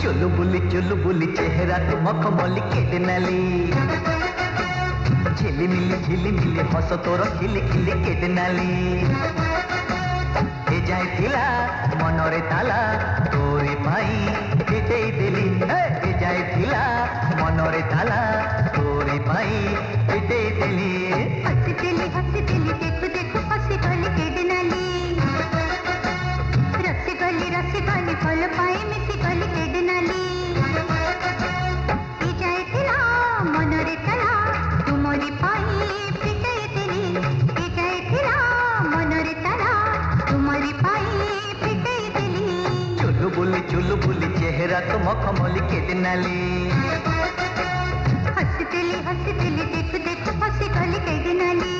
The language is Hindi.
चुलु बुली चेहरा तू मखमली केटे नाली झिलिमिली हस तोर खिली खिली केटे नाली ए जाए थिला मनरे ताला तोरी पाई फिटेई देली ए जाए थिला मनरे ताला तोरी पाई फिटेई देली हसी दिली देखो देखो हसी गली केटे नाली रसी गली फल पाई मिसी गली केटे नाली ए जाए थिला मनरे ताला तुमरी पाई फिटेई देली ए जाए थिला मनरे ताला तुमरी पाई फिटेई देली चुलु बुली चेहरा तो मखमली केटे नाली हसी दिली देखो देखो हसी गली केटे नाली।